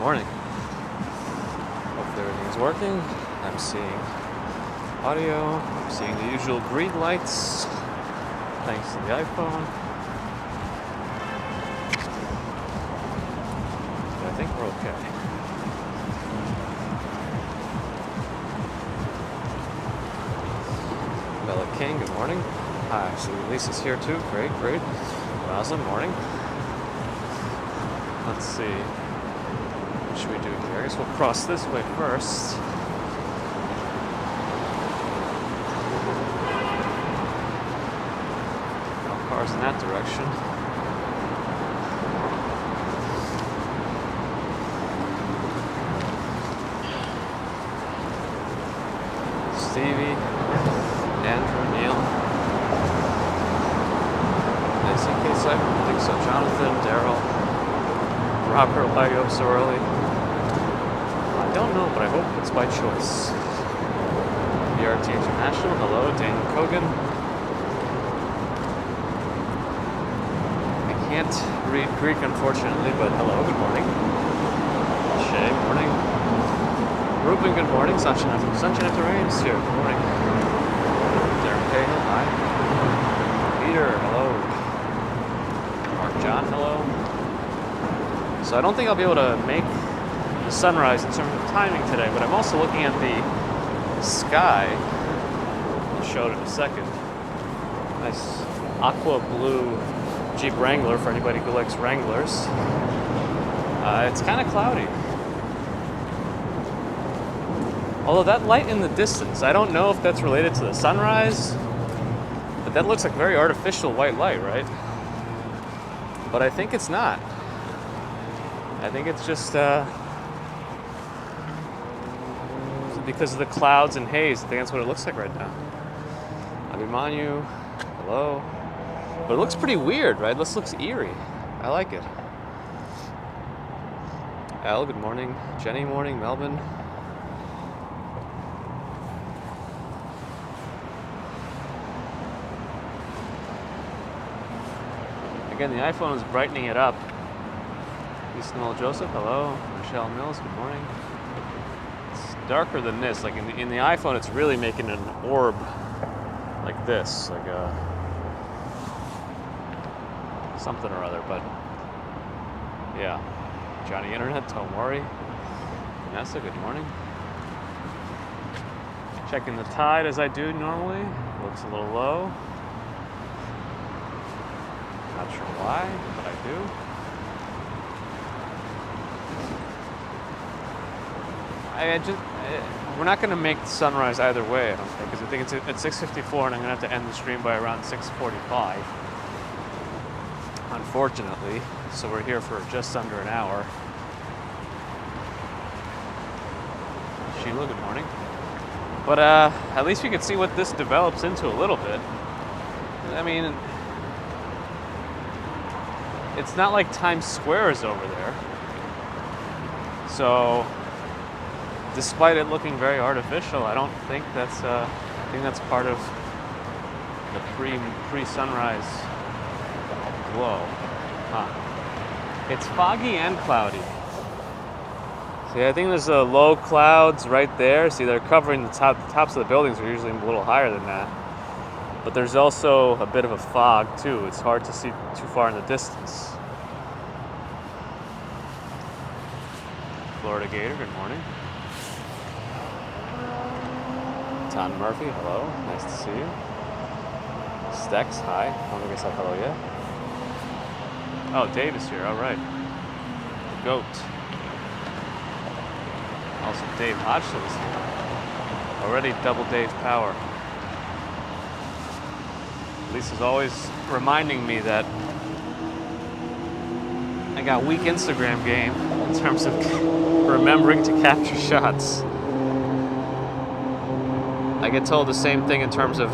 morning. Hopefully everything is working. I'm seeing audio. I'm seeing the usual green lights. Thanks to the iPhone. But I think we're okay. Bella King, good morning. Hi, so Lisa's here too. Great. Plaza, morning. Let's see. What should we do here? I guess we'll cross this way first. No cars in that direction. Stevie, Andrew, Neil. Nancy, Case, I think so. Jonathan, Daryl, Robert, why are you up so early? I don't know, but I hope it's by choice. BRT International, hello, Daniel Kogan. I can't read Greek, unfortunately, but hello, good morning. Shay, morning. Ruben, good morning. Sunshine after rain is here. Good morning. Darren Cahill, hi. Peter, hello. Mark John, hello. So I don't think I'll be able to make the sunrise in terms of timing today, but I'm also looking at the sky. I'll show it in a second. Nice aqua blue Jeep Wrangler for anybody who likes Wranglers. It's kind of cloudy. Although that light in the distance, I don't know if that's related to the sunrise, but that looks like very artificial white light, right? But I think it's not. I think it's just because of the clouds and haze. I think that's what it looks like right now. Abhimanyu, hello. But it looks pretty weird, right? This looks eerie. I like it. Al, good morning. Jenny, morning. Melvin. Again, the iPhone is brightening it up. East Noel Joseph, hello. Michelle Mills, good morning. It's darker than this. Like in the iPhone, it's really making an orb like this, like a something or other. But yeah, Johnny Internet, don't worry. Vanessa, good morning. Checking the tide as I do normally. Looks a little low. Not sure why, but I do. We're not going to make the sunrise either way, I don't think, because I think it's at 6:54 and I'm going to have to end the stream by around 6:45. Unfortunately, so we're here for just under an hour. Sheila, good morning. But at least we can see what this develops into a little bit. I mean, it's not like Times Square is over there. So, despite it looking very artificial, I don't think that's. I think that's part of the pre-sunrise glow. Huh. It's foggy and cloudy. See, I think there's low clouds right there. See, they're covering the tops of the buildings are usually a little higher than that. But there's also a bit of a fog too. It's hard to see too far in the distance. Florida Gator, good morning. Tom Murphy, hello. Nice to see you. Stex, hi. I don't think I said hello yet. Oh, Dave is here. All right. The GOAT. Also, Dave Hodgson is here. Already double Dave power. Lisa's always reminding me that I got weak Instagram game in terms of remembering to capture shots. I get told the same thing in terms of.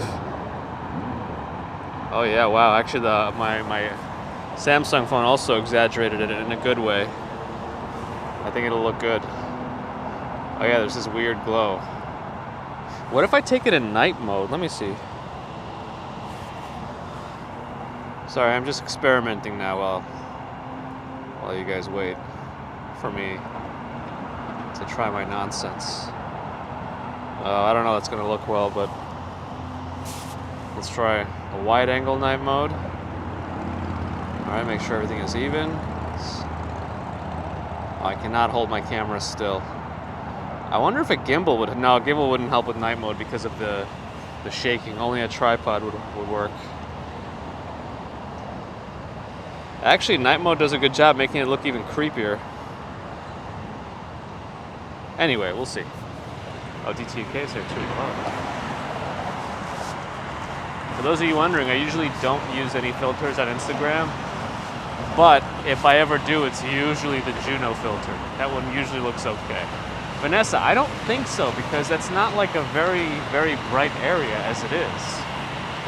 Oh yeah, wow! Actually, my Samsung phone also exaggerated it in a good way. I think it'll look good. Oh yeah, there's this weird glow. What if I take it in night mode? Let me see. Sorry, I'm just experimenting now while you guys wait for me to try my nonsense. I don't know that's going to look well, but let's try a wide angle night mode. Alright, make sure everything is even. I cannot hold my camera still. I wonder if a gimbal would... No, a gimbal wouldn't help with night mode because of the shaking. Only a tripod would work. Actually, night mode does a good job making it look even creepier. Anyway, we'll see. Oh, DTK is here too. Oh. For those of you wondering, I usually don't use any filters on Instagram. But if I ever do, it's usually the Juno filter. That one usually looks okay. Vanessa, I don't think so, because that's not like a very, very bright area as it is.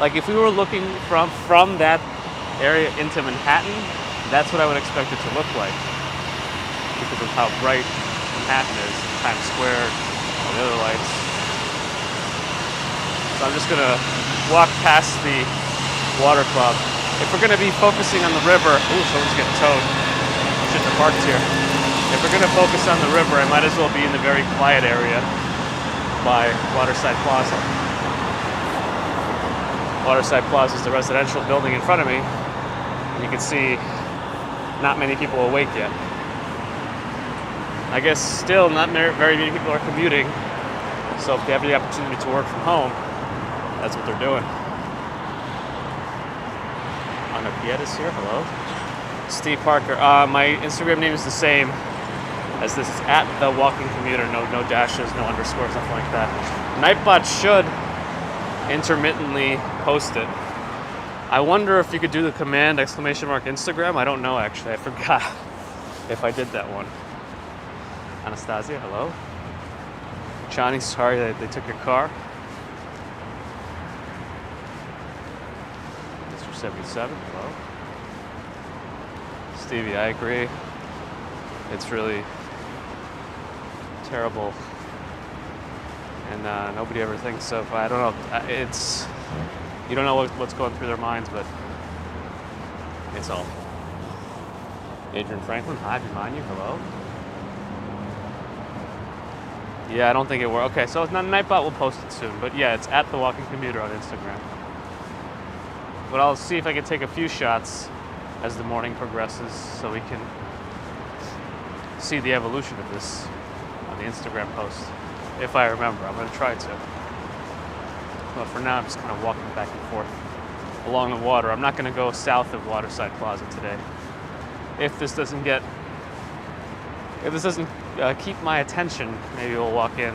Like if we were looking from that area into Manhattan, that's what I would expect it to look like. Because of how bright Manhattan is, Times Square, all the other lights. So I'm just gonna walk past the water club. If we're gonna be focusing on the river, ooh, someone's getting towed. Shouldn't have parked here. If we're gonna focus on the river, I might as well be in the very quiet area by Waterside Plaza. Waterside Plaza is the residential building in front of me. And you can see not many people awake yet. I guess still not very many people are commuting. So if they have the opportunity to work from home, that's what they're doing. Anna Pietas here, hello. Steve Parker, my Instagram name is the same as this. Is at the walking commuter, no dashes, no underscores, nothing like that. Nightbot should intermittently post it. I wonder if you could do the command ! Instagram. I don't know actually, I forgot if I did that one. Anastasia, hello. Johnny, sorry that they took your car. Mr. 77, hello. Stevie, I agree. It's really terrible. And nobody ever thinks of, I don't know, it's, you don't know what's going through their minds, but it's all. Adrian Franklin, hi, Bimanu, hello. Yeah, I don't think it works. Okay, so Nightbot will post it soon, but yeah, it's at the walking commuter on Instagram. But I'll see if I can take a few shots as the morning progresses so we can see the evolution of this on the Instagram post. If I remember, I'm going to try to. But for now, I'm just kind of walking back and forth along the water. I'm not going to go south of Waterside Plaza today. If this doesn't keep my attention, maybe we'll walk in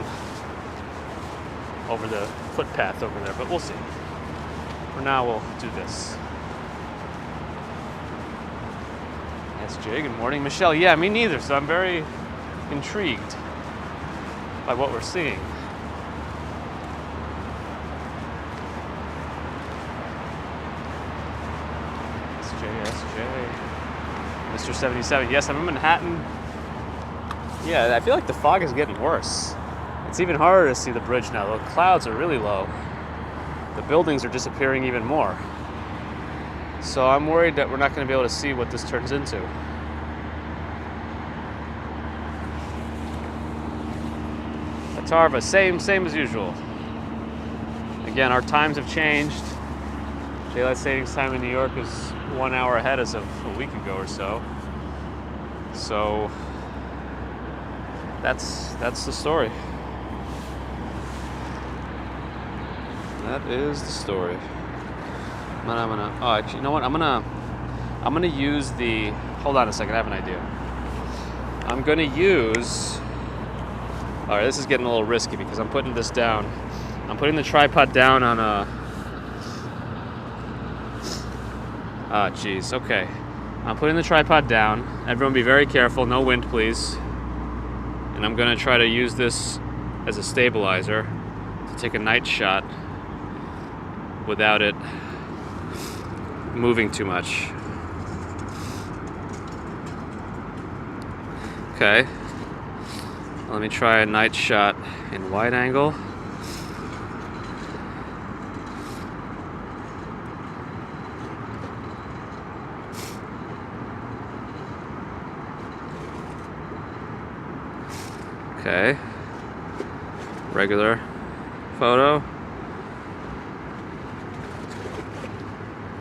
over the footpath over there, but we'll see. For now, we'll do this. Yes, Jay, good morning. Michelle, yeah, me neither, so I'm very intrigued by what we're seeing. SJ. Mr. 77, yes, I'm in Manhattan. Yeah, I feel like the fog is getting worse. It's even harder to see the bridge now. The clouds are really low. The buildings are disappearing even more. So I'm worried that we're not going to be able to see what this turns into. Tarva, same as usual. Again, our times have changed. Daylight savings time in New York is 1 hour ahead as of a week ago or so. So that's the story. That is the story. Actually, you know what? I'm gonna use the. Hold on a second. I have an idea. I'm gonna use. All right, this is getting a little risky because I'm putting this down. I'm putting the tripod down on a. Ah, geez. Okay. I'm putting the tripod down. Everyone, be very careful. No wind, please. And I'm gonna try to use this as a stabilizer to take a night shot without it moving too much. Okay. Let me try a night shot in wide angle. Okay. Regular photo.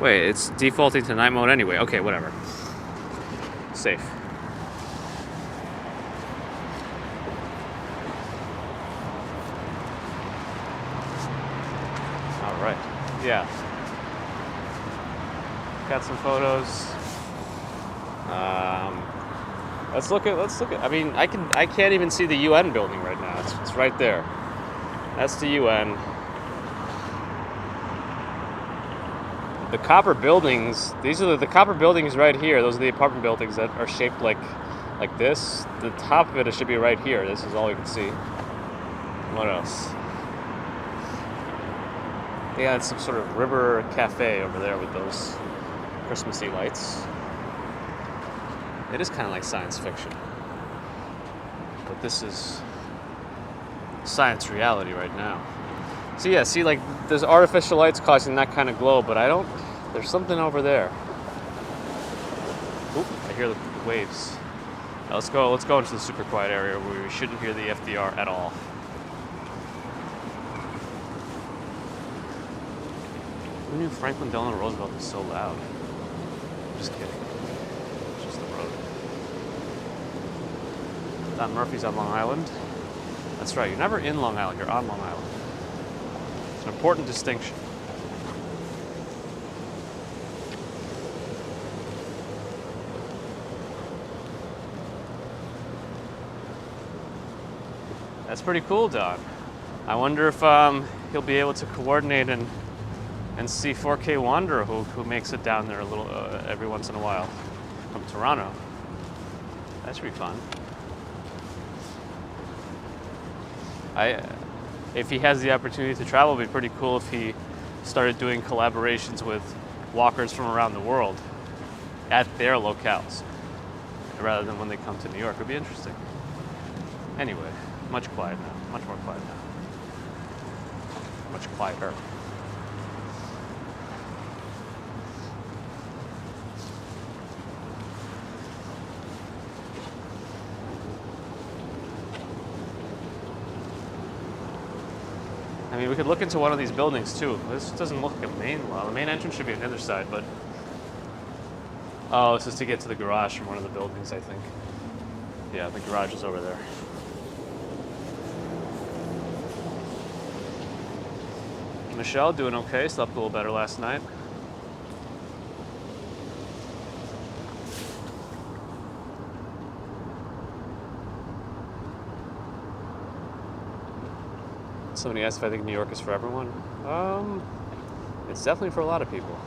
Wait, it's defaulting to night mode anyway. Okay, whatever. Safe. All right. Yeah. Got some photos. Let's look at. I mean, I can't even see the UN building right now. It's right there. That's the UN. The copper buildings. These are the copper buildings right here. Those are the apartment buildings that are shaped like this. The top of it should be right here. This is all we can see. What else? They had some sort of river cafe over there with those Christmassy lights. It is kind of like science fiction. But this is science reality right now. So yeah, see, like, there's artificial lights causing that kind of glow, but there's something over there. Oop, I hear the waves. Now let's go into the super quiet area where we shouldn't hear the FDR at all. Who knew Franklin Delano Roosevelt was so loud? Just kidding. It's just the road. Don Murphy's on Long Island. That's right, you're never in Long Island, you're on Long Island. It's an important distinction. That's pretty cool, Don. I wonder if he'll be able to coordinate and see 4K Wanderer who makes it down there a little every once in a while from Toronto. That should be fun. If he has the opportunity to travel, it'd be pretty cool if he started doing collaborations with walkers from around the world at their locales, rather than when they come to New York. It'd be interesting. Anyway, much quiet now. Much more quiet now. Much quieter. I mean, we could look into one of these buildings too. This doesn't look like a main well. The main entrance should be on the other side, but oh, this is to get to the garage from one of the buildings, I think. Yeah, the garage is over there. Michelle doing okay. Slept a little better last night. Somebody asked if I think New York is for everyone. It's definitely for a lot of people.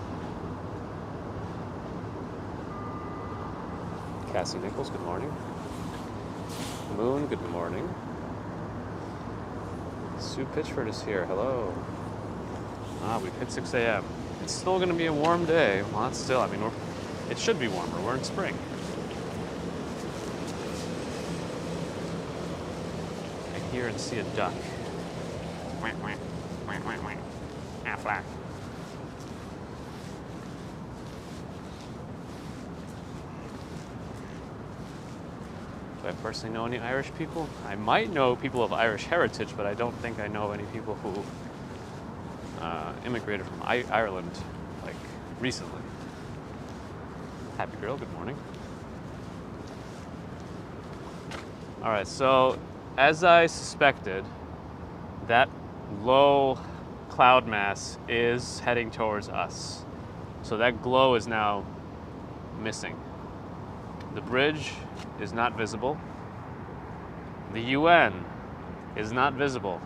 Cassie Nichols, good morning. Moon, good morning. Sue Pitchford is here, hello. We've hit 6 a.m. It's still going to be a warm day. Well, it's still, I mean, it should be warmer. We're in spring. I hear and see a duck. Aflac. Do I personally know any Irish people? I might know people of Irish heritage, but I don't think I know any people who immigrated from Ireland, like, recently. Happy girl, good morning. All right, so as I suspected, that low cloud mass is heading towards us. So that glow is now missing. The bridge is not visible. The UN is not visible.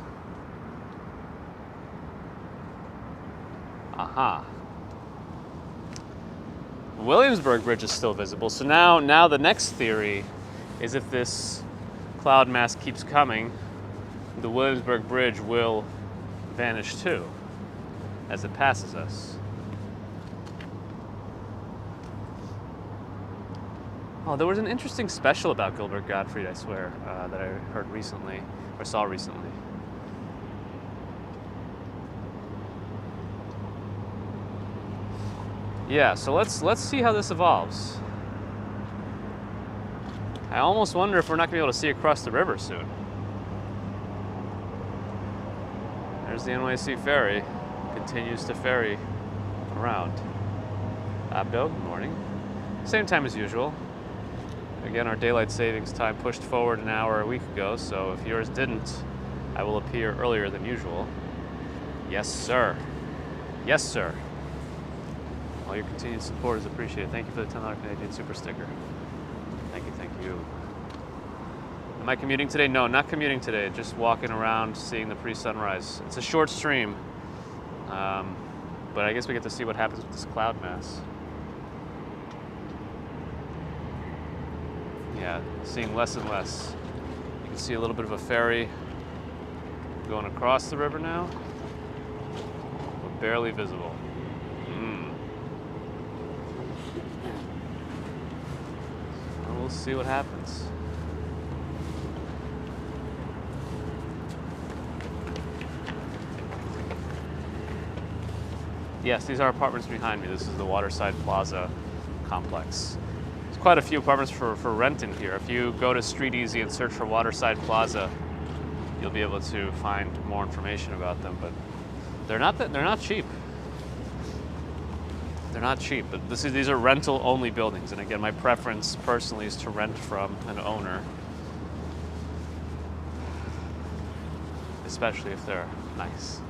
Aha. Williamsburg Bridge is still visible. So now the next theory is if this cloud mass keeps coming, the Williamsburg Bridge will vanish too as it passes us. Oh, there was an interesting special about Gilbert Gottfried, I swear, that I heard recently, or saw recently. Yeah, so let's see how this evolves. I almost wonder if we're not going to be able to see across the river soon. There's the NYC Ferry. Continues to ferry around. Abdo, good morning. Same time as usual. Again, our daylight savings time pushed forward an hour a week ago, so if yours didn't, I will appear earlier than usual. Yes, sir. Yes, sir. All your continued support is appreciated. Thank you for the $10 Canadian super sticker. Thank you, thank you. Am I commuting today? No, not commuting today. Just walking around, seeing the pre-sunrise. It's a short stream, but I guess we get to see what happens with this cloud mass. Yeah, seeing less and less. You can see a little bit of a ferry going across the river now, but barely visible. Well, we'll see what happens. Yes, these are apartments behind me. This is the Waterside Plaza complex. There's quite a few apartments for rent in here. If you go to Street Easy and search for Waterside Plaza, you'll be able to find more information about them. But they're not cheap. They're not cheap. But these are rental-only buildings. And again, my preference personally is to rent from an owner, especially if they're nice.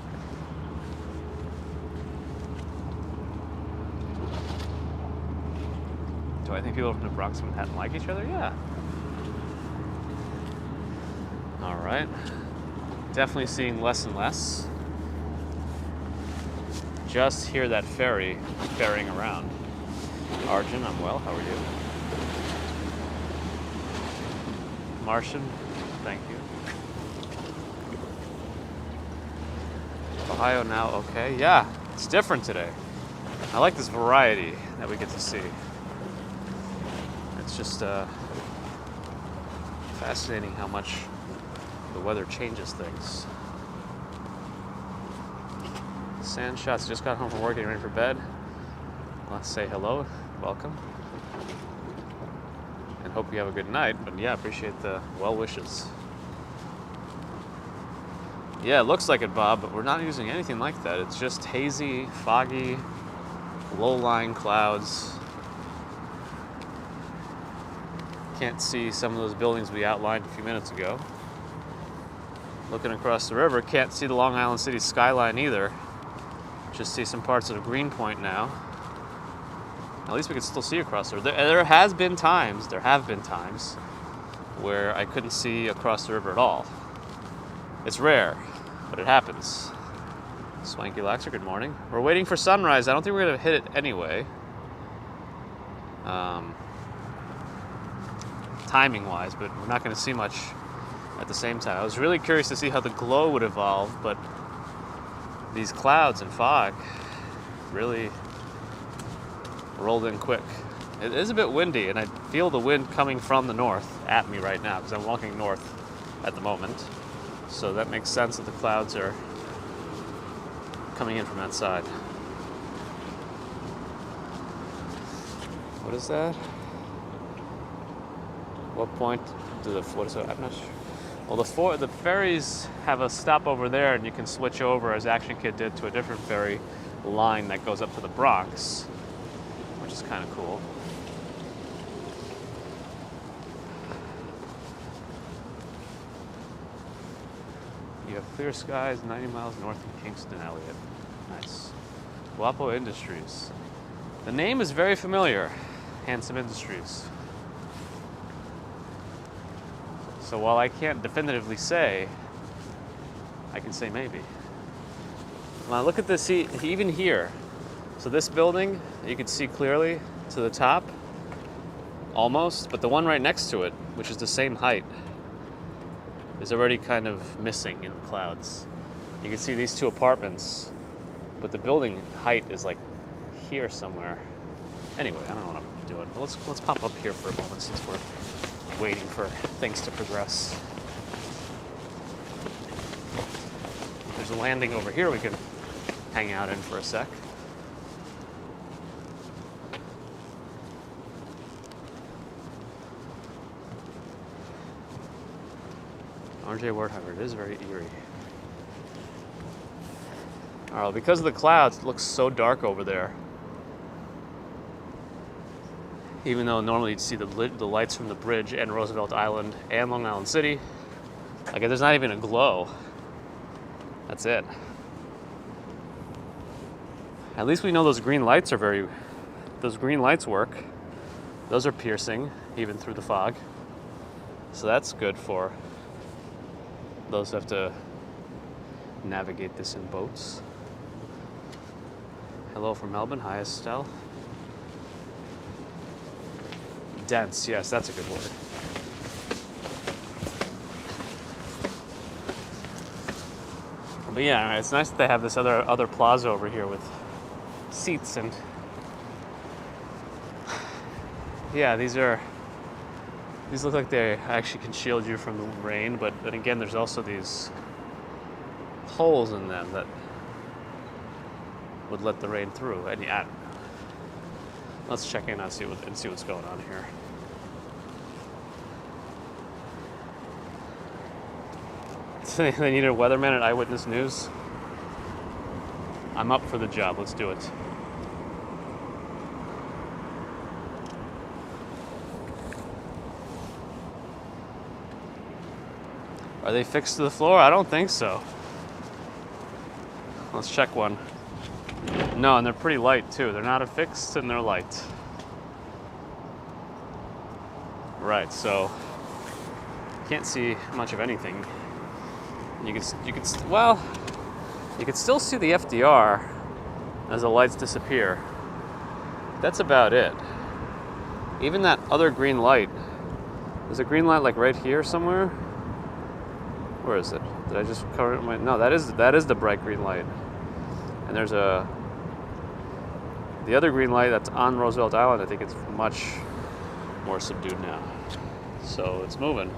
Do I think people from the Bronx and Manhattan like each other? Yeah. All right. Definitely seeing less and less. Just hear that ferry ferrying around. Arjun, I'm well. How are you? Martian, thank you. Ohio now, okay. Yeah, it's different today. I like this variety that we get to see. It's just fascinating how much the weather changes things. Sand shots, just got home from work, getting ready for bed. Let's say hello, welcome. And hope you have a good night, but yeah, appreciate the well wishes. Yeah, it looks like it, Bob, but we're not using anything like that. It's just hazy, foggy, low-lying clouds. Can't see some of those buildings we outlined a few minutes ago. Looking across the river, can't see the Long Island City skyline either. Just see some parts of Greenpoint now. At least we can still see across the river. There have been times where I couldn't see across the river at all. It's rare, but it happens. Swanky Laxer, good morning. We're waiting for sunrise. I don't think we're gonna hit it anyway. Timing-wise, but we're not going to see much at the same time. I was really curious to see how the glow would evolve, but these clouds and fog really rolled in quick. It is a bit windy, and I feel the wind coming from the north at me right now, because I'm walking north at the moment. So that makes sense that the clouds are coming in from that side. What is that? What point what is it? I'm not sure. Well, the ferries have a stop over there, and you can switch over, as Action Kid did, to a different ferry line that goes up to the Bronx, which is kind of cool. You have clear skies 90 miles north of Kingston, Elliott. Nice. Guapo Industries. The name is very familiar. Handsome Industries. So while I can't definitively say, I can say maybe. Now look at this, see, even here. So this building, you can see clearly to the top, almost, but the one right next to it, which is the same height, is already kind of missing in the clouds. You can see these two apartments, but the building height is like here somewhere. Anyway, I don't know what I'm doing, but let's pop up here for a moment since we're waiting for things to progress. There's a landing over here we can hang out in for a sec. RJ Wertheimer, it is very eerie. Oh, because of the clouds, it looks so dark over there. Even though normally you'd see the lights from the bridge and Roosevelt Island and Long Island City. Like, there's not even a glow. That's it. At least we know those green lights work. Those are piercing, even through the fog. So that's good for those who have to navigate this in boats. Hello from Melbourne. Hi, Estelle. Dense, yes, that's a good word. But yeah, it's nice that they have this other plaza over here with seats and yeah, these look like they actually can shield you from the rain, but then again, there's also these holes in them that would let the rain through. And yeah, let's check in and see what's going on here. They need a weatherman at Eyewitness News. I'm up for the job. Let's do it. Are they fixed to the floor? I don't think so. Let's check one. No, and they're pretty light too. They're not affixed and they're light. Right, so can't see much of anything. You could still see the FDR as the lights disappear. That's about it. Even that other green light. There's a green light like right here somewhere. Where is it? Did I just cover it? No, that is the bright green light. And there's the other green light that's on Roosevelt Island. I think it's much more subdued now. So it's moving.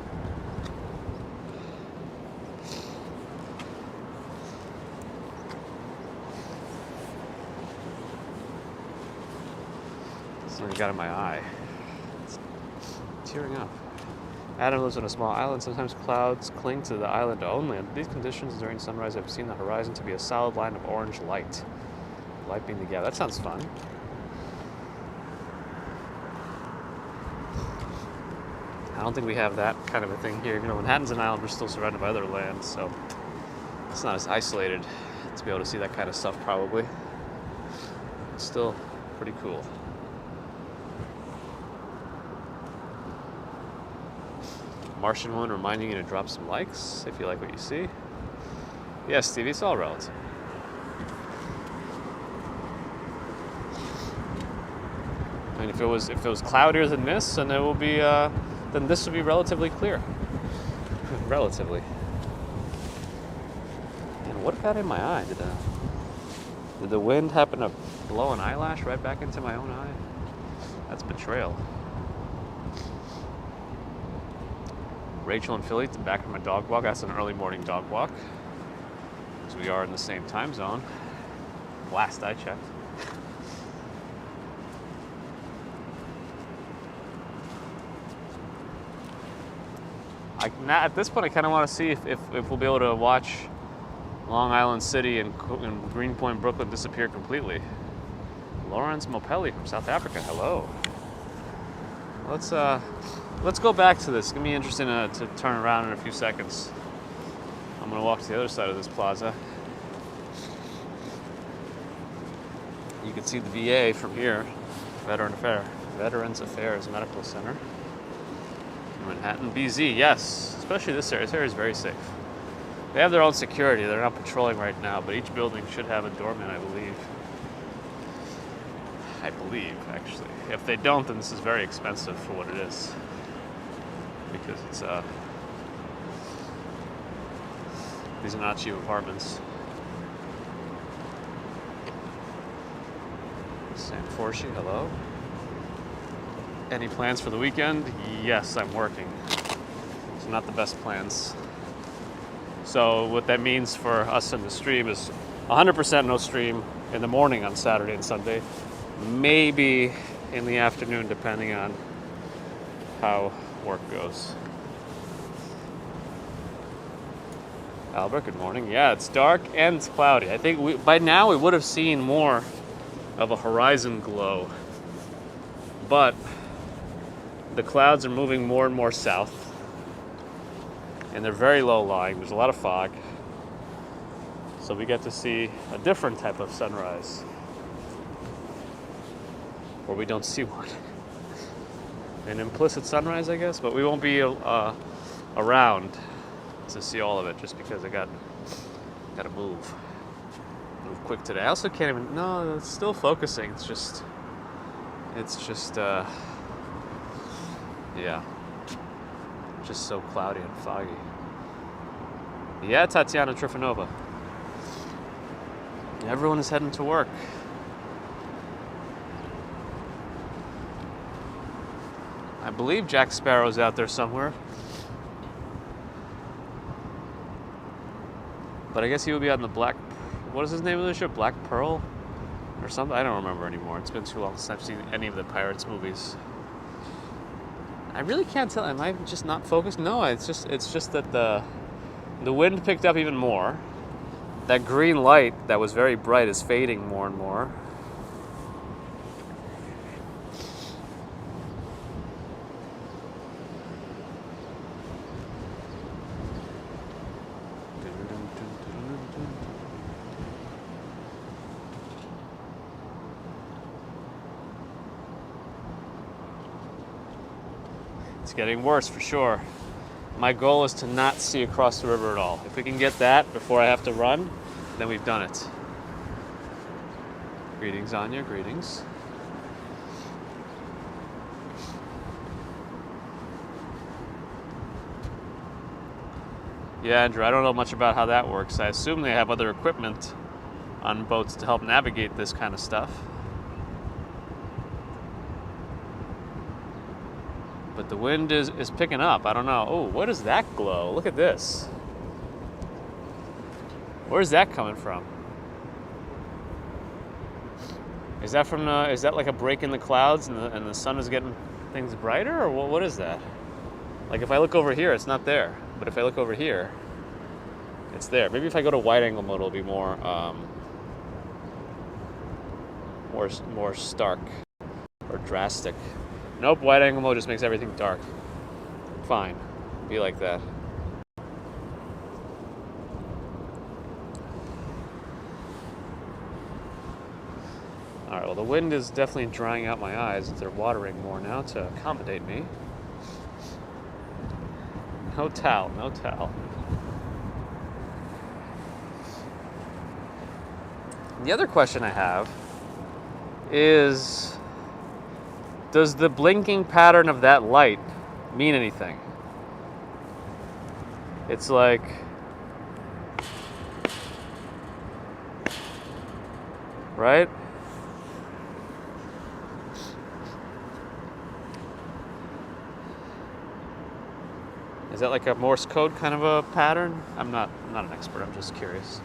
Something got in my eye. It's tearing up. Adam lives on a small island. Sometimes clouds cling to the island only. Under these conditions, during sunrise, I've seen the horizon to be a solid line of orange light. Light being the gap. That sounds fun. I don't think we have that kind of a thing here. You know, Manhattan's an island. We're still surrounded by other land, so it's not as isolated to be able to see that kind of stuff, probably. It's still pretty cool. Martian one reminding you to drop some likes if you like what you see. Yes, Stevie, it's all relative. I mean, if it was cloudier than this, then it will be then this would be relatively clear. Relatively. And what got in my eye? Did the wind happen to blow an eyelash right back into my own eye? That's betrayal. Rachel and Philly, back on my dog walk. That's an early morning dog walk, because we are in the same time zone. Last I checked. At this point, I kind of want to see if we'll be able to watch Long Island City and Greenpoint, Brooklyn disappear completely. Lawrence Mopelli from South Africa. Hello. Let's go back to this. It's gonna be interesting to turn around in a few seconds. I'm gonna walk to the other side of this plaza. You can see the VA from here, Veterans Affairs Medical Center. Manhattan, BZ, yes. Especially this area. This area is very safe. They have their own security. They're not patrolling right now, but each building should have a doorman, I believe. Actually. If they don't, then this is very expensive for what it is. Because it's, these are not cheap apartments. Sam Forshee, hello. Any plans for the weekend? Yes, I'm working. So not the best plans. So what that means for us in the stream is 100% no stream in the morning on Saturday and Sunday. Maybe in the afternoon, depending on how work goes. Albert, good morning. Yeah, it's dark and it's cloudy. I think by now we would have seen more of a horizon glow. But the clouds are moving more and more south. And they're very low lying. There's a lot of fog. So we get to see a different type of sunrise. Or we don't see one. An implicit sunrise, I guess, but we won't be around to see all of it just because I got to move quick today. I also can't even. No, it's still focusing. It's just yeah, just so cloudy and foggy. Yeah, Tatiana Trifonova. Everyone is heading to work. I believe Jack Sparrow's out there somewhere. But I guess he would be on the Black... What is his name of the ship? Black Pearl? Or something? I don't remember anymore. It's been too long since I've seen any of the Pirates movies. I really can't tell. Am I just not focused? No, it's just that the wind picked up even more. That green light that was very bright is fading more and more. It's getting worse for sure. My goal is to not see across the river at all. If we can get that before I have to run, then we've done it. Greetings, Anya, greetings. Yeah, Andrew, I don't know much about how that works. I assume they have other equipment on boats to help navigate this kind of stuff. But the wind is picking up. I don't know. Oh, what is that glow? Look at this. Where's that coming from? Is that from is that like a break in the clouds and the sun is getting things brighter, or what is that? Like if I look over here, it's not there. But if I look over here, it's there. Maybe if I go to wide angle mode, it'll be more more stark or drastic. Nope, wide angle mode just makes everything dark. Fine, be like that. All right, well the wind is definitely drying out my eyes. They're watering more now to accommodate me. No towel, no towel. The other question I have is, does the blinking pattern of that light mean anything? It's like... Right? Is that like a Morse code kind of a pattern? I'm not an expert, I'm just curious.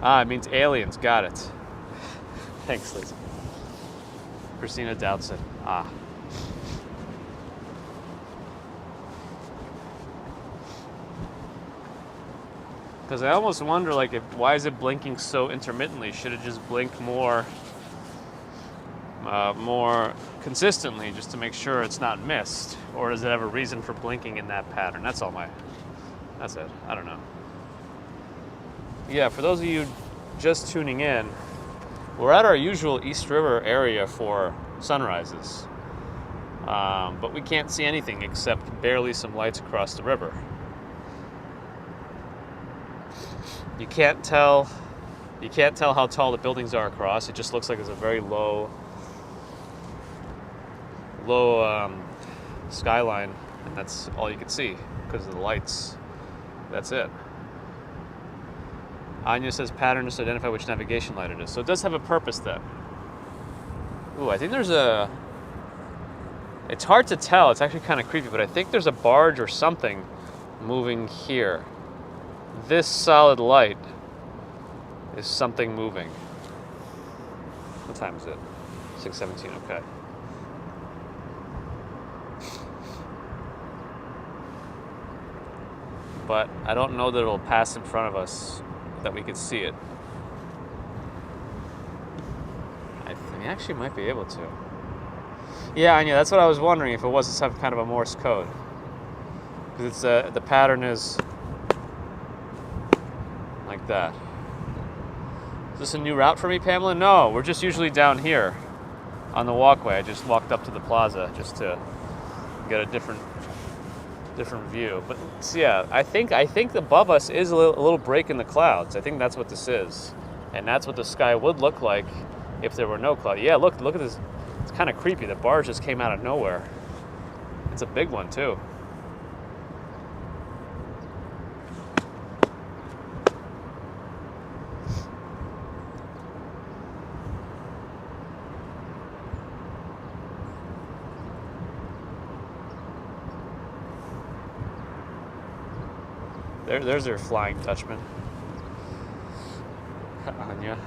Ah, it means aliens. Got it. Thanks, Lisa. Christina doubts it. Ah. Because I almost wonder, like, why is it blinking so intermittently? Should it just blink more consistently, just to make sure it's not missed? Or does it have a reason for blinking in that pattern? That's it. I don't know. Yeah, for those of you just tuning in, we're at our usual East River area for sunrises. But we can't see anything except barely some lights across the river. You can't tell how tall the buildings are across. It just looks like it's a very low skyline, and that's all you can see because of the lights. That's it. Anya says pattern is to identify which navigation light it is. So it does have a purpose then. Ooh, I think there's a... It's hard to tell. It's actually kind of creepy, but I think there's a barge or something moving here. This solid light is something moving. What time is it? 6:17, okay. but I don't know that it'll pass in front of us, that we could see it. I actually might be able to. Yeah, I know, that's what I was wondering, if it was some kind of a Morse code. Because it's the pattern is like that. Is this a new route for me, Pamela? No, we're just usually down here on the walkway. I just walked up to the plaza just to get a different view. But yeah, I think above us is a little break in the clouds. I think that's what this is, and that's what the sky would look like if there were no cloud. Yeah, look at this. It's kind of creepy. The barge just came out of nowhere. It's a big one too. There's her flying Dutchman. Anya.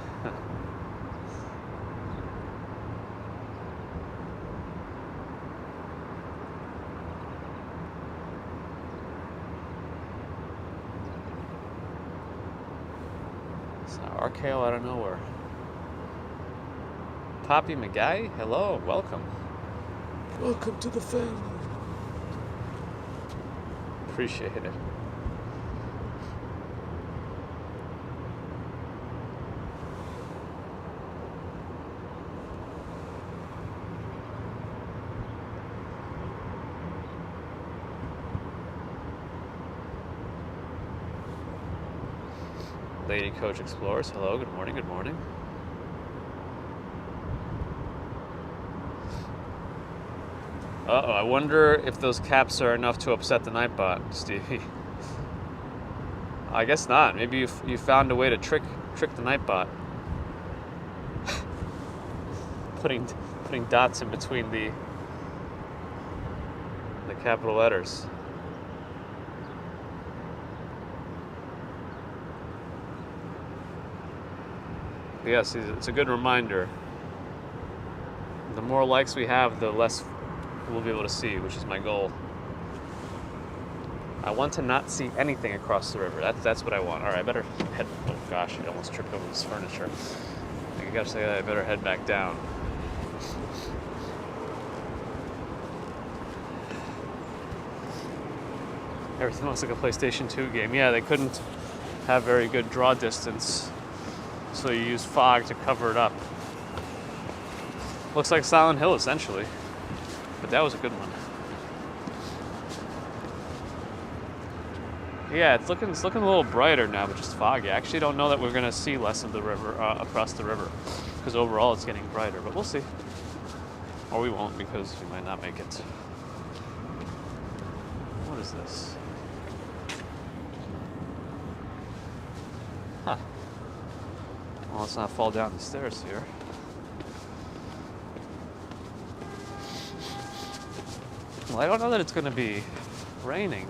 It's RKO out of nowhere. Poppy McGuy, hello, welcome. Welcome to the family. Appreciate it. Lady Coach Explorers, hello, good morning, good morning. Uh-oh, I wonder if those caps are enough to upset the Nightbot, Stevie. I guess not. Maybe you found a way to trick the Nightbot. putting dots in between the capital letters. Yes, it's a good reminder. The more likes we have, the less we'll be able to see, which is my goal. I want to not see anything across the river. That's what I want. All right, I better head. Oh gosh, I almost tripped over this furniture. I gotta say that I better head back down. Everything looks like a PlayStation 2 game. Yeah, they couldn't have very good draw distance, so you use fog to cover it up. Looks like Silent Hill, essentially. But that was a good one. Yeah, it's looking a little brighter now, but just foggy. I actually don't know that we're going to see less of the river, across the river, because overall it's getting brighter, but we'll see. Or we won't, because we might not make it. What is this? Huh. Well, let's not fall down the stairs here. Well, I don't know that it's going to be raining.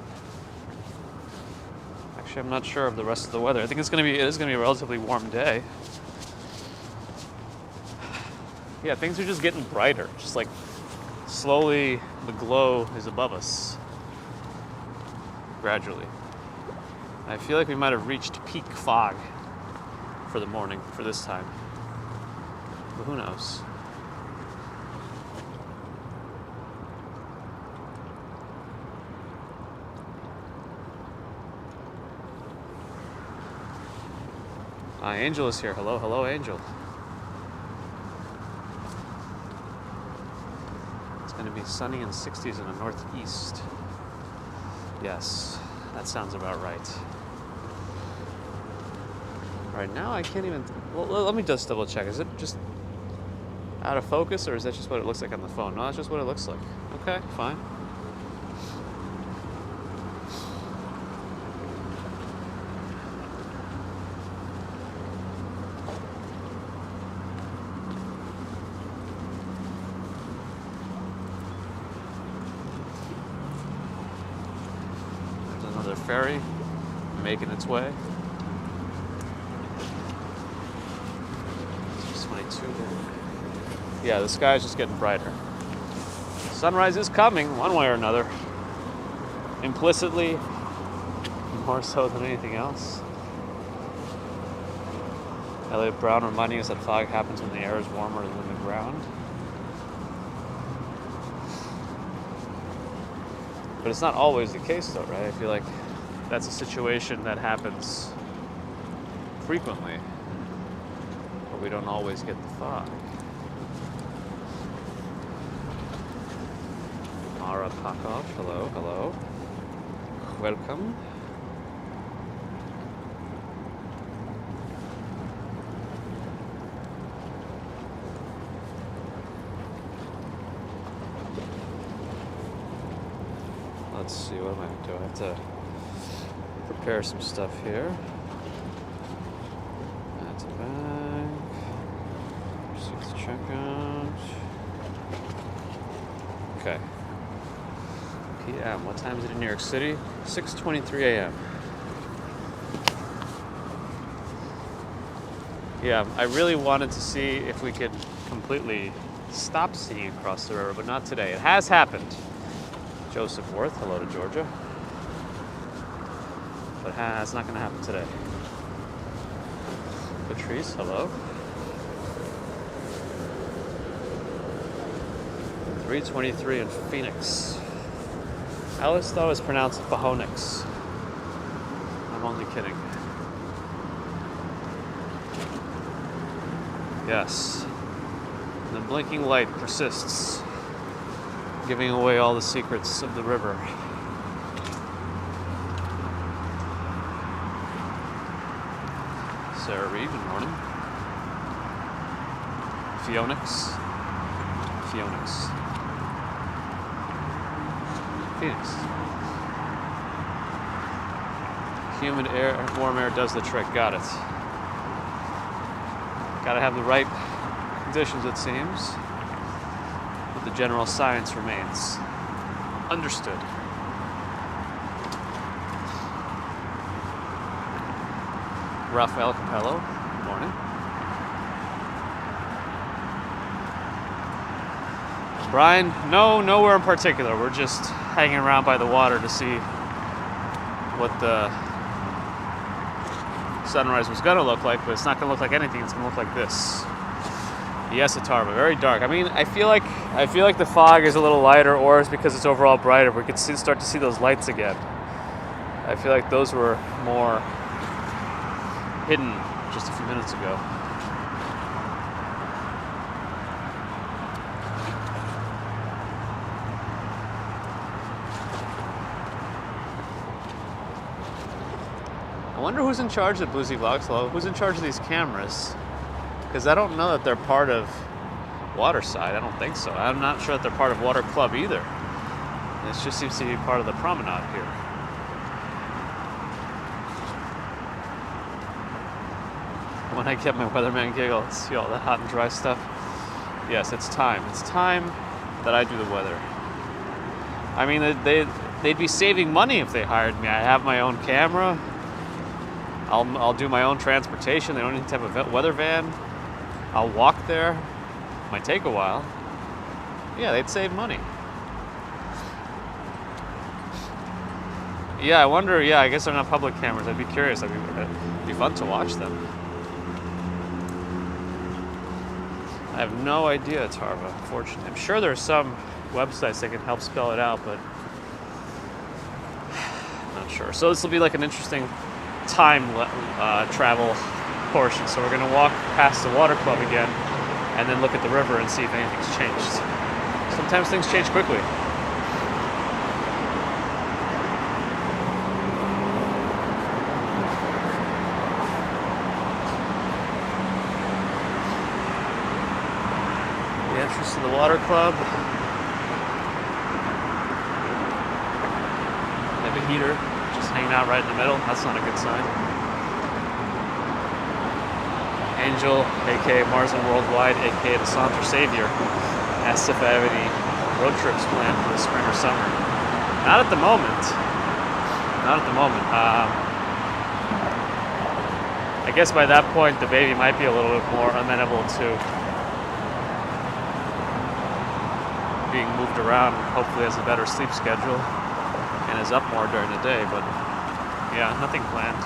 Actually, I'm not sure of the rest of the weather. I think it is going to be a relatively warm day. Yeah, things are just getting brighter. Just like slowly the glow is above us. Gradually. I feel like we might have reached peak fog for the morning, for this time. But who knows? Angel is here. Hello, hello, Angel. It's going to be sunny and 60s in the northeast. Yes, that sounds about right. Right now, I can't even... Well, let me just double check. Is it just out of focus, or is that just what it looks like on the phone? No, that's just what it looks like. Okay, fine. Ferry making its way. It's 22. Yeah, the sky's just getting brighter. Sunrise is coming one way or another. Implicitly, more so than anything else. Elliot Brown reminding us that fog happens when the air is warmer than the ground. But it's not always the case though, right? I feel like that's a situation that happens frequently, but we don't always get the fog. Mara Pakov, hello, hello. Welcome. Let's see, what am I doing? I have to prepare some stuff here. That's a bag. Receipts checkout. Okay. PM. What time is it in New York City? 6:23 a.m. Yeah, I really wanted to see if we could completely stop seeing across the river, but not today. It has happened. Joseph Worth, hello to Georgia. But it's not going to happen today. Patrice, hello. 3:23 in Phoenix. I always thought it was pronounced Pahonix. I'm only kidding. Yes. The blinking light persists, giving away all the secrets of the river. Sarah Reed, good morning. Phoenix. Humid air, warm air does the trick. Got it. Gotta have the right conditions, it seems. But the general science remains. Understood. Rafael Capello, good morning. Brian, no, nowhere in particular. We're just hanging around by the water to see what the sunrise was gonna look like, but it's not gonna look like anything. It's gonna look like this. Yes, Atarva, very dark. I mean, I feel like the fog is a little lighter, or it's because it's overall brighter. We could start to see those lights again. I feel like those were more hidden just a few minutes ago. I wonder who's in charge of Bluesy Vlogs. Hello, who's in charge of these cameras? Because I don't know that they're part of Waterside. I don't think so. I'm not sure that they're part of Water Club either. This just seems to be part of the promenade here. When I get my weatherman giggle, see all the hot and dry stuff. Yes, it's time. It's time that I do the weather. I mean, they'd be saving money if they hired me. I have my own camera. I'll do my own transportation. They don't need to have a weather van. I'll walk there. Might take a while. Yeah, they'd save money. Yeah, I wonder. Yeah, I guess they're not public cameras. I'd be curious. It'd be fun to watch them. I have no idea, Tarva, unfortunately. I'm sure there are some websites that can help spell it out, but I'm not sure. So this will be like an interesting time travel portion. So we're going to walk past the Water Club again and then look at the river and see if anything's changed. Sometimes things change quickly. The entrance to the Water Club. They have a heater just hanging out right in the middle. That's not a good sign. Angel, aka Mars and Worldwide, aka the Saunter Savior, asks if I have any road trips planned for the spring or summer. Not at the moment. Not at the moment. I guess by that point the baby might be a little bit more amenable to being moved around. Hopefully has a better sleep schedule and is up more during the day, but Yeah, nothing planned.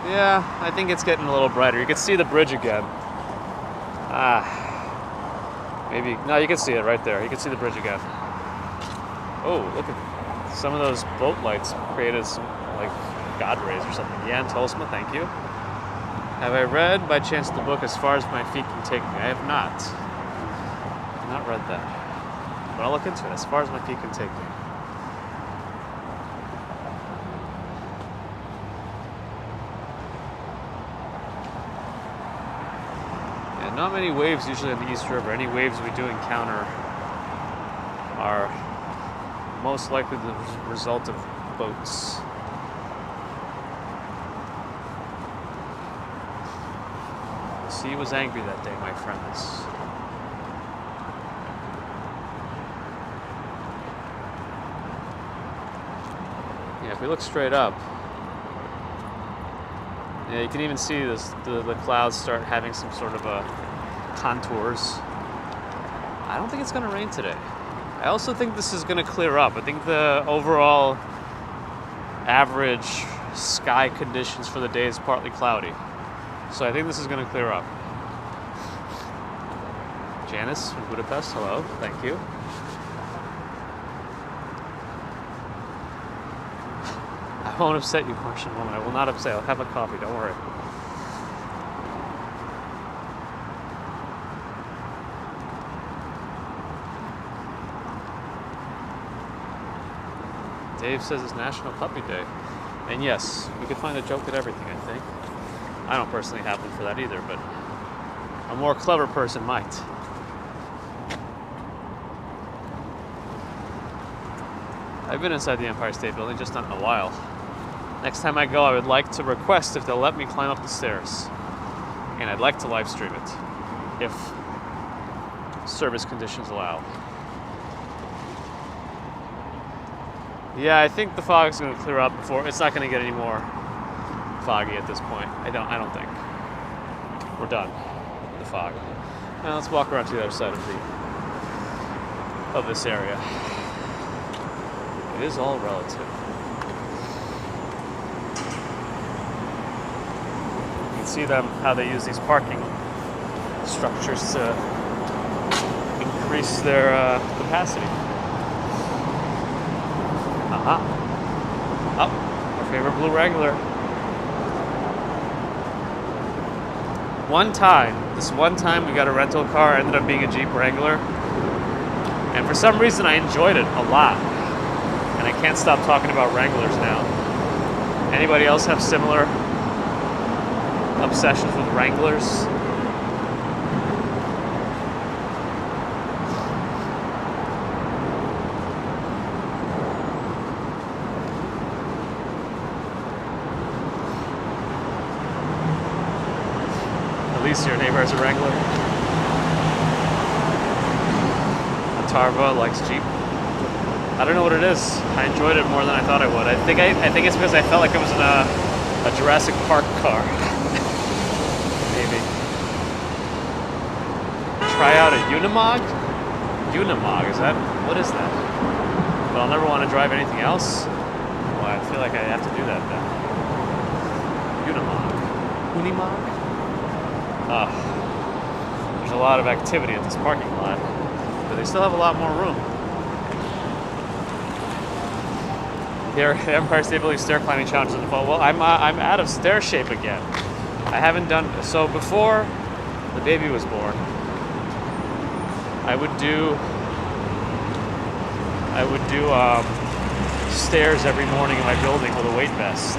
Yeah, I think it's getting a little brighter. You can see the bridge again. Maybe, no, you can see it right there. You can see the bridge again. Oh, look at some of those boat lights created some, like, God rays or something. Jan Tolsma, thank you. Have I read, by chance, the book As Far as My Feet Can Take Me? I have not. I've not read that. But I'll look into it. As Far as My Feet Can Take Me. Not many waves usually on the East River. Any waves we do encounter are most likely the result of boats. The sea was angry that day, my friends. Yeah, if we look straight up, yeah, you can even see this, the clouds start having some sort of contours. I don't think it's going to rain today. I also think this is going to clear up. I think the overall average sky conditions for the day is partly cloudy. So I think this is going to clear up. Janice from Budapest, hello, thank you. I won't upset you, Martian woman. I will not upset. I'll have a coffee, don't worry. Dave says it's National Puppy Day. And yes, we could find a joke at everything, I think. I don't personally have one for that either, but a more clever person might. I've been inside the Empire State Building, just not in a while. Next time I go, I would like to request if they'll let me climb up the stairs. And I'd like to live stream it, if service conditions allow. Yeah, I think the fog is going to clear up before. It's not going to get any more foggy at this point. I don't think. We're done with the fog. Now let's walk around to the other side of this area. It is all relative. You can see them how they use these parking structures to increase their capacity. Oh, our favorite blue Wrangler. This one time we got a rental car, ended up being a Jeep Wrangler. And for some reason I enjoyed it a lot. And I can't stop talking about Wranglers now. Anybody else have similar obsessions with Wranglers? Your neighbor has a Wrangler. Atarva likes Jeep. I don't know what it is. I enjoyed it more than I thought I would. I think it's because I felt like I was in a Jurassic Park car. Maybe. Try out a Unimog? Unimog, what is that? But I'll never want to drive anything else? Well, I feel like I have to do that then. Unimog? There's a lot of activity at this parking lot, but they still have a lot more room. Here, Empire State Building stair climbing challenges in the fall. Well, I'm out of stair shape again. I haven't done so before the baby was born. I would do stairs every morning in my building with a weight vest.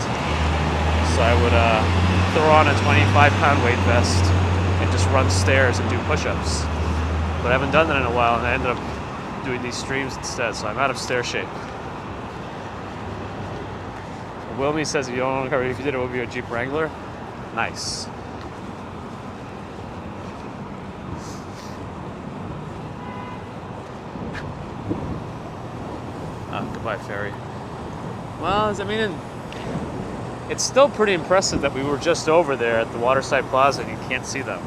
So I would throw on a 25-pound weight vest and just run stairs and do push-ups. But I haven't done that in a while, and I ended up doing these streams instead, so I'm out of stair shape. Wilmy says if you don't recover, if you did it would be a Jeep Wrangler. Nice. Goodbye, Ferry. Well, I mean, it's still pretty impressive that we were just over there at the Waterside Plaza and you can't see them.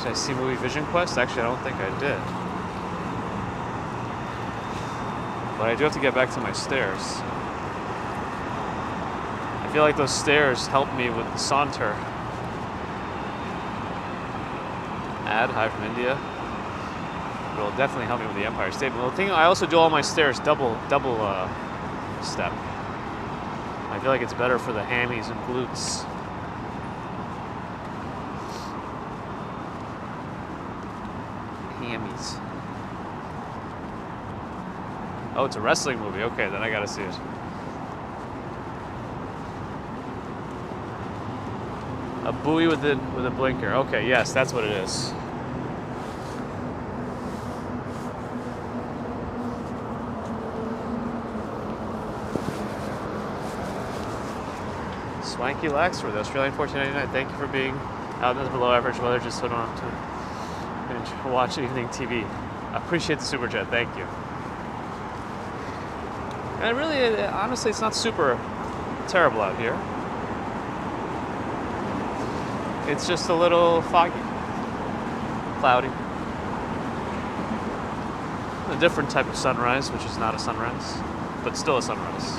Did I see movie Vision Quest? Actually, I don't think I did. But I do have to get back to my stairs. I feel like those stairs help me with the saunter. Hi from India. It will definitely help me with the Empire State. But the thing, I also do all my stairs double step. I feel like it's better for the hammies and glutes. Hammies. Oh, it's a wrestling movie. Okay, then I gotta see it. A buoy with a blinker. Okay, yes, that's what it is. Swanky Laxford, the Australian $14.99. Thank you for being out in the below average weather just so I don't have to watch evening TV. I appreciate the super chat. Thank you. And really, honestly, it's not super terrible out here. It's just a little foggy, cloudy. A different type of sunrise, which is not a sunrise, but still a sunrise.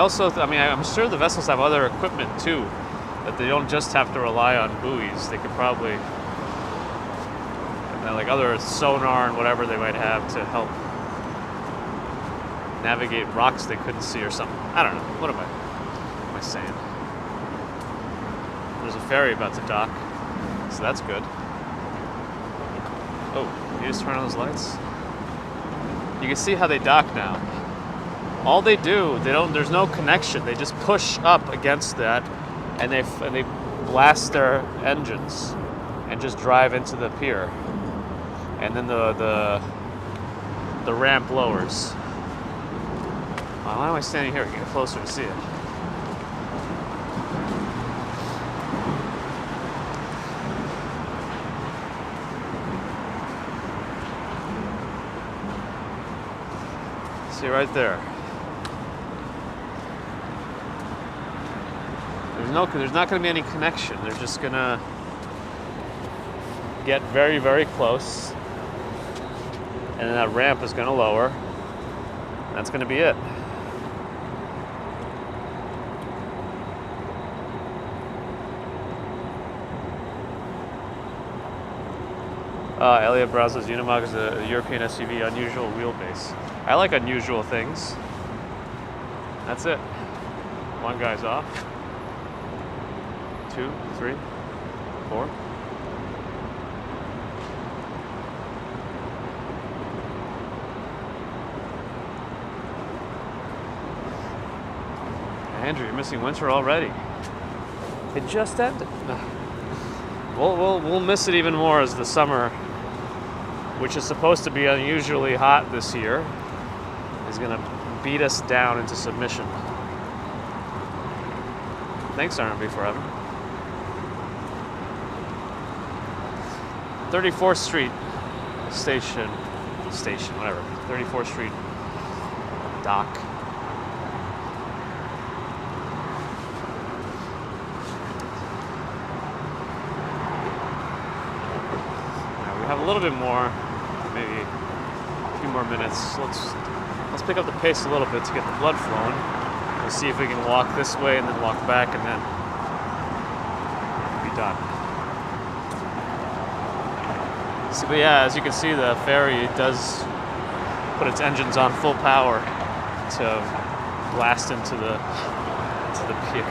I'm sure the vessels have other equipment too, that they don't just have to rely on buoys. They could probably, like other sonar and whatever they might have to help navigate rocks they couldn't see or something. I don't know. What am I saying? There's a ferry about to dock, so that's good. Oh, you just turn on those lights? You can see how they dock now. All they do, there's no connection. They just push up against that, and they blast their engines and just drive into the pier. And then the ramp lowers. Why am I standing here? Get closer to see it. See right there. There's not going to be any connection. They're just going to get very, very close. And then that ramp is going to lower. That's going to be it. Elliot Brazos Unimog is a European SUV, unusual wheelbase. I like unusual things. That's it. One guy's off. 2, 3, 4. Andrew, you're missing winter already. It just ended. We'll miss it even more as the summer, which is supposed to be unusually hot this year, is going to beat us down into submission. Thanks, R&B Forever. 34th Street station, whatever. 34th Street dock. Now we have a little bit more, maybe a few more minutes. Let's pick up the pace a little bit to get the blood flowing. We'll see if we can walk this way and then walk back and then be done. So, but yeah, as you can see, the ferry does put its engines on full power to blast into the pier.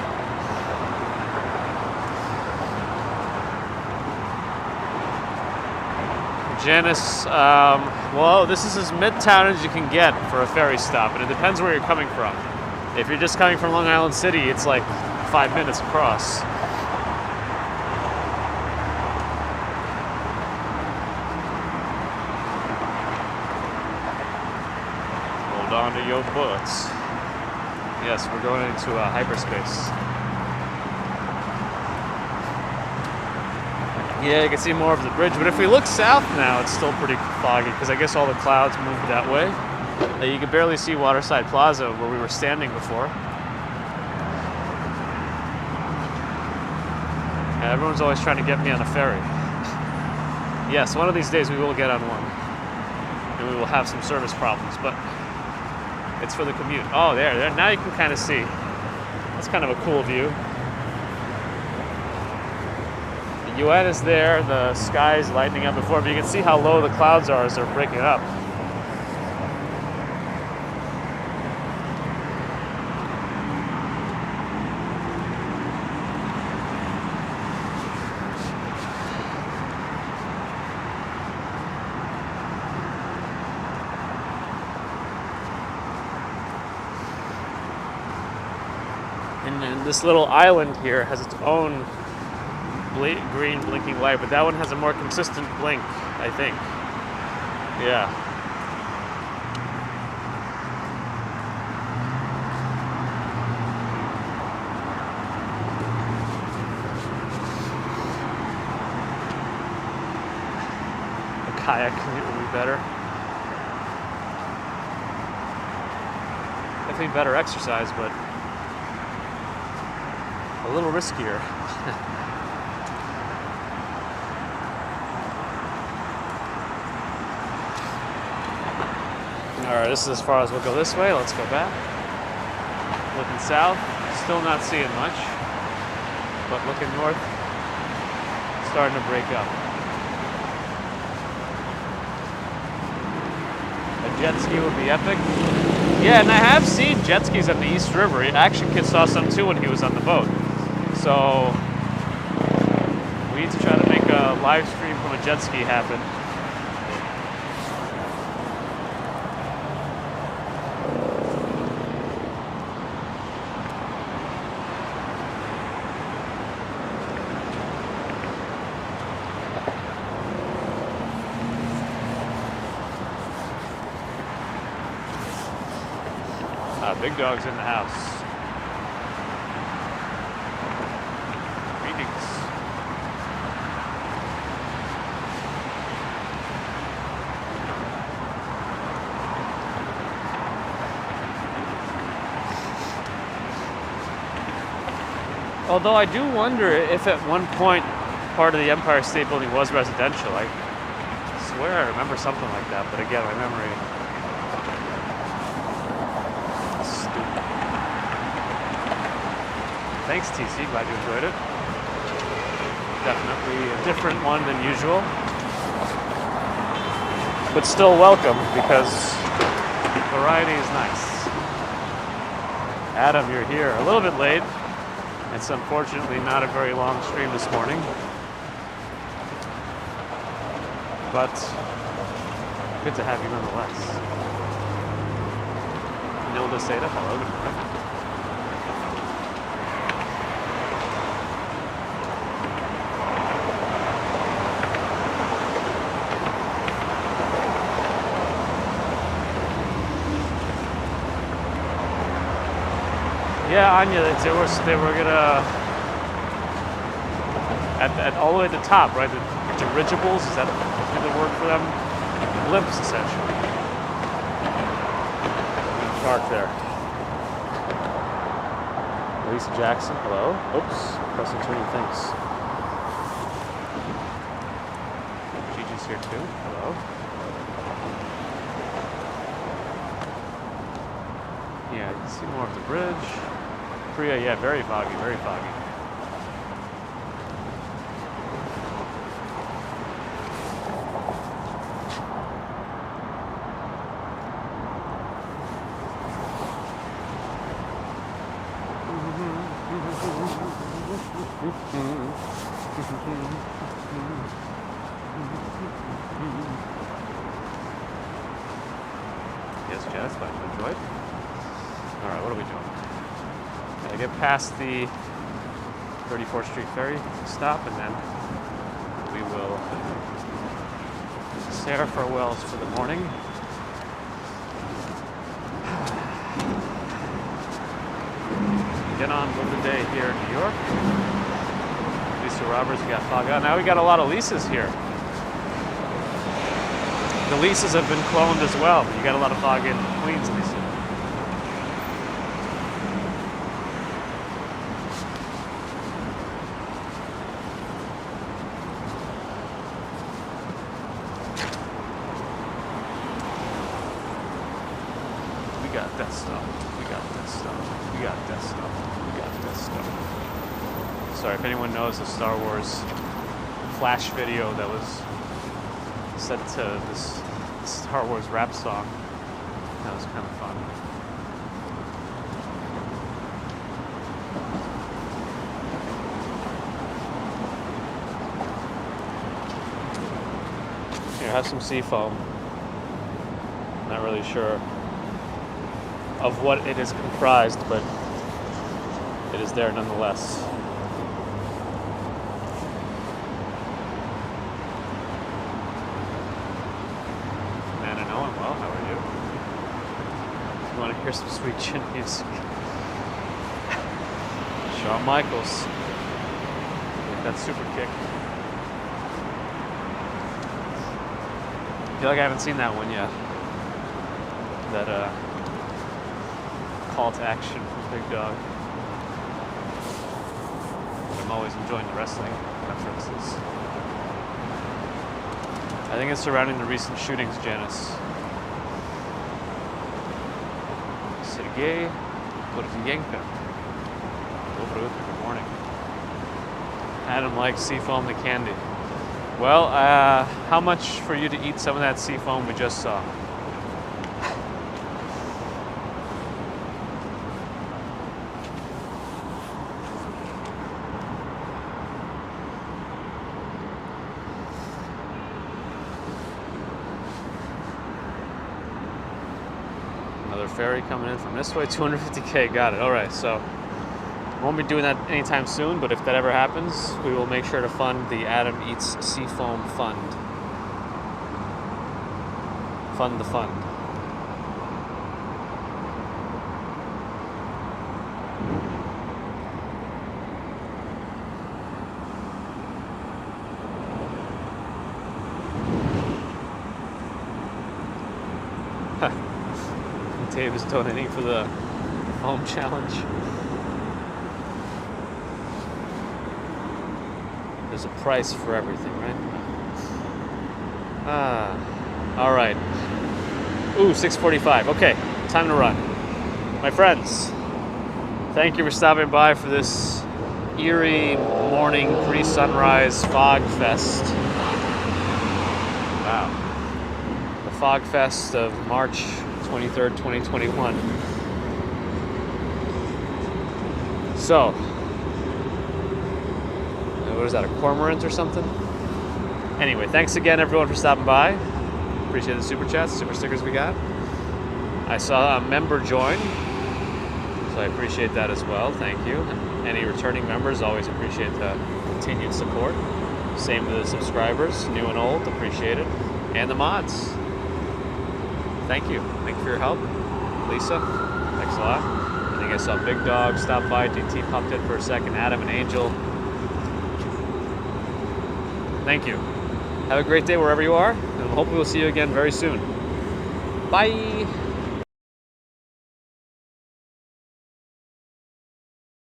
Janice, well, this is as midtown as you can get for a ferry stop, and it depends where you're coming from. If you're just coming from Long Island City, it's like 5 minutes across. Onto your butts. Yes, we're going into hyperspace. Yeah, you can see more of the bridge, but if we look south now, it's still pretty foggy because I guess all the clouds moved that way. You can barely see Waterside Plaza where we were standing before. And everyone's always trying to get me on a ferry. Yes, one of these days we will get on one. And we will have some service problems, but it's for the commute. Oh, there. Now you can kind of see. That's kind of a cool view. The UN is there, the sky is lightening up before, but you can see how low the clouds are as they're breaking up. And this little island here has its own green blinking light, but that one has a more consistent blink, I think. Yeah. A kayak commute would be better. Definitely better exercise, but a little riskier. Alright, this is as far as we'll go this way. Let's go back. Looking south, still not seeing much. But looking north, starting to break up. A jet ski would be epic. Yeah, and I have seen jet skis on the East River. I actually saw some too when he was on the boat. So we need to try to make a live stream from a jet ski happen. Big dog's in the house. Greetings. Although I do wonder if at one point part of the Empire State Building was residential. I swear I remember something like that, but again, my memory. Thanks, TC. Glad you enjoyed it. Definitely a different one than usual. But still welcome because variety is nice. Adam, you're here. A little bit late. It's unfortunately not a very long stream this morning. But good to have you nonetheless. Nilda Seda, hello, good morning. Yeah, Anya, they were gonna at all the way at the top, right? The dirigibles, is that the word for them? Blimps, essentially. Park there. Lisa Jackson, hello. Oops, pressing too many things. Gigi's here too. Hello. Yeah, you can see more of the bridge. Korea, yeah, very foggy, very foggy. Yes, Jess, glad you enjoyed. All right, what are we doing? I get past the 34th Street Ferry stop, and then we will say our farewells for the morning. Get on with the day here in New York. At least Mr. Roberts, we got fog out. Now we got a lot of leases here. The leases have been cloned as well. You got a lot of fog in Queens leases. We got that stuff. We got that stuff. We got that stuff. We got that stuff. Sorry if anyone knows the Star Wars Flash video that was set to this Star Wars rap song. That was kind of fun. Here, have some sea foam. Not really sure of what it is comprised, but it is there nonetheless. Want to hear some sweet chin music? Shawn Michaels. Like that super kick. I feel like I haven't seen that one yet. That call to action from Big Dog. But I'm always enjoying the wrestling references. I think it's surrounding the recent shootings, Janice. Sergey Korzienko. Good morning. Adam likes seafoam the candy. Well, how much for you to eat some of that seafoam we just saw? Ferry coming in from this way, 250K, got it. All right, so won't be doing that anytime soon, but if that ever happens, we will make sure to fund the Adam Eats Seafoam Fund. Fund the fund. Dave is donating for the foam challenge. There's a price for everything, right? All right. Ooh, 6:45. Okay, time to run. My friends, thank you for stopping by for this eerie morning pre-sunrise fog fest. Wow. The fog fest of March 23rd, 2021. So, what is that, a cormorant or something? Anyway, thanks again everyone for stopping by. Appreciate the super chats, super stickers we got. I saw a member join, so I appreciate that as well. Thank you. Any returning members, always appreciate the continued support. Same to the subscribers, new and old, appreciate it. And the mods. Thank you. Thank you for your help. Lisa, thanks a lot. I think I saw Big Dog stop by. DT popped in for a second. Adam and Angel. Thank you. Have a great day wherever you are, and hopefully we'll see you again very soon. Bye!